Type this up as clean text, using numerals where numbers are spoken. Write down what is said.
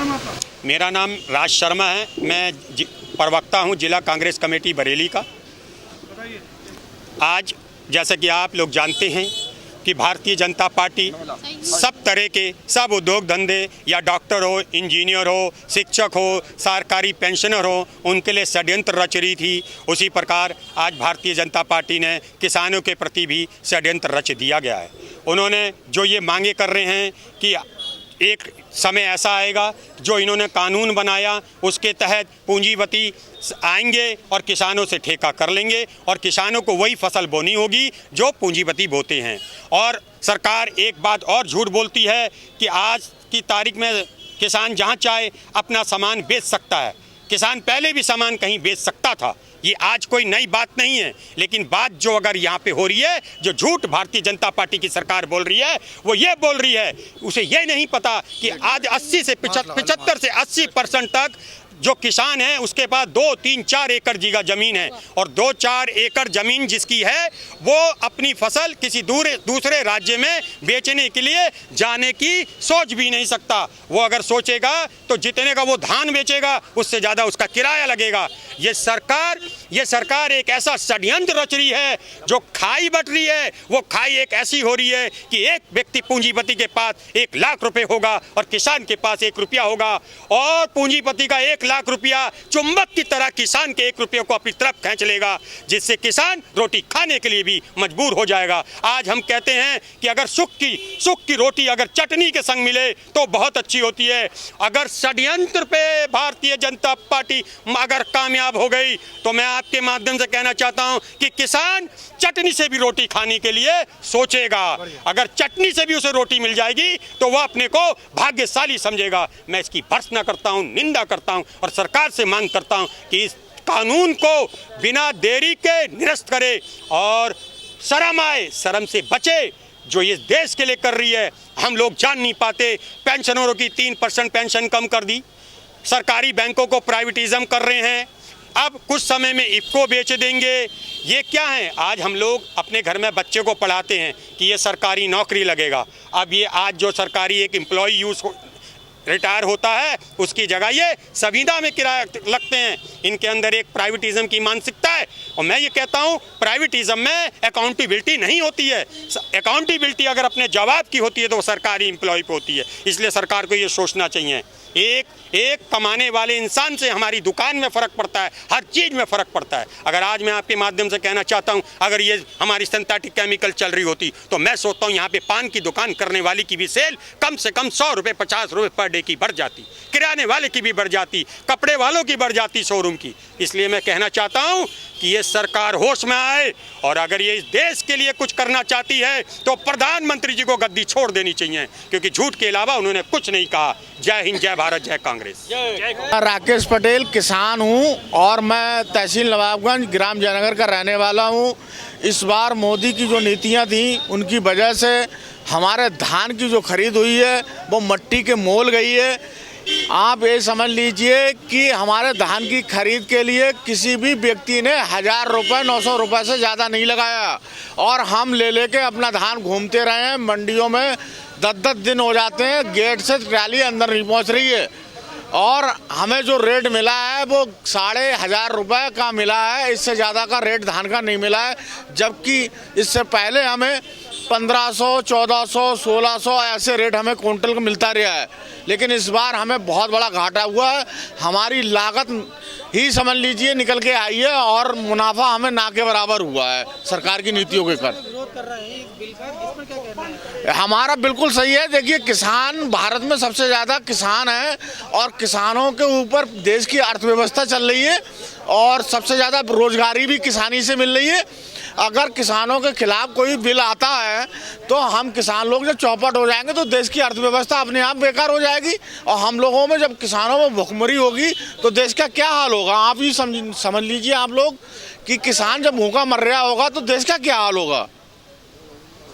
नाम आपका? मेरा नाम राज शर्मा है। मैं प्रवक्ता हूं जिला कांग्रेस कमेटी बरेली का। बताइए। आज जैसा कि आप लोग जानते हैं कि भारतीय जनता पार्टी सब तरह के सब उद्योग धंधे या डॉक्टर हो, इंजीनियर हो, शिक्षक हो, सरकारी पेंशनर हो, उनके लिए षड्यंत्र रच रही थी। उसी प्रकार आज भारतीय जनता पार्टी ने किसानों के प्रति भी षड्यंत्र रच दिया गया है। उन्होंने जो ये मांगे कर रहे हैं कि एक समय ऐसा आएगा जो इन्होंने कानून बनाया उसके तहत पूंजीपति आएंगे और किसानों से ठेका कर लेंगे और किसानों को वही फसल बोनी होगी जो पूंजीपति बोते हैं। और सरकार एक बात और झूठ बोलती है कि आज की तारीख में किसान जहां चाहे अपना सामान बेच सकता है। किसान पहले भी सामान कहीं बेच सकता था, ये आज कोई नई बात नहीं है। लेकिन बात जो अगर यहाँ पे हो रही है, जो झूठ भारतीय जनता पार्टी की सरकार बोल रही है, वो ये बोल रही है, उसे ये नहीं पता कि आज 80 से 75 से 80% तक जो किसान है उसके पास 2, 3, 4 एकड़ जगह जमीन है और 2-4 एकड़ जमीन जिसकी है वो अपनी फसल किसी दूसरे राज्य में बेचने के लिए जाने की सोच भी नहीं सकता। वो अगर सोचेगा तो जितने का वो धान बेचेगा उससे ज़्यादा उसका किराया लगेगा। ये सरकार एक ऐसा षड्यंत्र रच रही है जो खाई बट रही है। वो खाई एक ऐसी हो रही है कि एक व्यक्ति पूंजीपति के पास 1 लाख रुपए होगा और किसान के पास 1 रुपया होगा और पूंजीपति का 1 लाख रुपया चुंबक की तरह किसान के 1 रुपये को अपनी तरफ खींच लेगा, जिससे किसान रोटी खाने के लिए भी मजबूर हो जाएगा। आज हम कहते हैं कि अगर सुख की रोटी अगर चटनी के संग मिले तो बहुत अच्छी होती है। अगर षड्यंत्र पे भारतीय जनता पार्टी अगर कामयाब हो गई तो मैं आपके माध्यम से कहना चाहता हूं कि किसान चटनी से भी रोटी खाने के लिए सोचेगा। अगर चटनी से भी उसे रोटी मिल जाएगी तो वह अपने को भाग्यशाली समझेगा। मैं इसकी भर्त्सना करता हूं, निंदा करता हूं और सरकार से मांग करता हूं कि इस कानून को बिना देरी के निरस्त करे और शर्म आए, शर्म से बचे जो इस देश के लिए कर रही है। हम लोग जान नहीं पाते, पेंशनरों की 3% पेंशन कम कर दी, सरकारी बैंकों को प्राइवेटिज्म कर रहे हैं, अब कुछ समय में इफको बेच देंगे। ये क्या है? आज हम लोग अपने घर में बच्चे को पढ़ाते हैं कि ये सरकारी नौकरी लगेगा। अब ये आज जो सरकारी एक एम्प्लॉय रिटायर होता है उसकी जगह ये संविदा में किराया लगते हैं। इनके अंदर एक प्राइवेटिज्म की मानसिकता है और मैं ये कहता हूँ प्राइवेटिज्म में अकाउंटेबिलिटी नहीं होती है। अकाउंटेबिलिटी अगर अपने जवाब की होती है तो वो सरकारी एम्प्लॉय पे होती है। इसलिए सरकार को ये सोचना चाहिए। एक कमाने वाले इंसान से हमारी दुकान में फ़र्क पड़ता है, हर चीज़ में फ़र्क पड़ता है। अगर आज मैं आपके माध्यम से कहना चाहता हूं, अगर ये हमारी सिंथेटिक केमिकल चल रही होती तो मैं सोचता हूं यहाँ पे पान की दुकान करने वाली की भी सेल कम से कम 100 रुपये 50 रुपये पर डे की बढ़ जाती, किराने वाले की भी बढ़ जाती, कपड़े वालों की बढ़ जाती, शोरूम की। इसलिए मैं कहना चाहता हूँ कि ये सरकार होश में आए और अगर ये इस देश के लिए कुछ करना चाहती है तो प्रधानमंत्री जी को गद्दी छोड़ देनी चाहिए, क्योंकि झूठ के अलावा उन्होंने कुछ नहीं कहा। जय हिंद, जय भारत, जय कांग्रेस। राकेश पटेल किसान हूं और मैं तहसील नवाबगंज ग्राम जयनगर का रहने वाला हूं। इस बार मोदी की जो नीतियां थी उनकी वजह से हमारे धान की जो खरीद हुई है वो मिट्टी के मोल गई है। आप ये समझ लीजिए कि हमारे धान की खरीद के लिए किसी भी व्यक्ति ने 1000 रुपये 900 रुपये से ज़्यादा नहीं लगाया और हम लेके अपना धान घूमते रहे हैं। मंडियों में 10-10 दिन हो जाते हैं, गेट से ट्राली अंदर नहीं पहुंच रही है और हमें जो रेट मिला है वो 1500 रुपये का मिला है। इससे ज़्यादा का रेट धान का नहीं मिला है, जबकि इससे पहले हमें 1500, 1400, 1600 ऐसे रेट हमें क्विंटल का मिलता रहा है। लेकिन इस बार हमें बहुत बड़ा घाटा हुआ है। हमारी लागत ही समझ लीजिए निकल के आई है और मुनाफा हमें ना के बराबर हुआ है सरकार की नीतियों के कारण। विरोध कर रहे हैं इस बिल का, इस पर क्या कहना है? हमारा बिल्कुल सही है। देखिए, किसान भारत में सबसे ज़्यादा किसान है और किसानों के ऊपर देश की अर्थव्यवस्था चल रही है और सबसे ज़्यादा रोजगारी भी किसानी से मिल रही है। अगर किसानों के खिलाफ कोई बिल आता है तो हम किसान लोग जब चौपट हो जाएंगे तो देश की अर्थव्यवस्था अपने आप बेकार हो जाएगी और हम लोगों में जब किसानों में भुखमरी होगी तो देश का क्या हाल होगा। आप ही समझ लीजिए आप लोग कि किसान जब भूखा मर रहा होगा तो देश का क्या हाल होगा।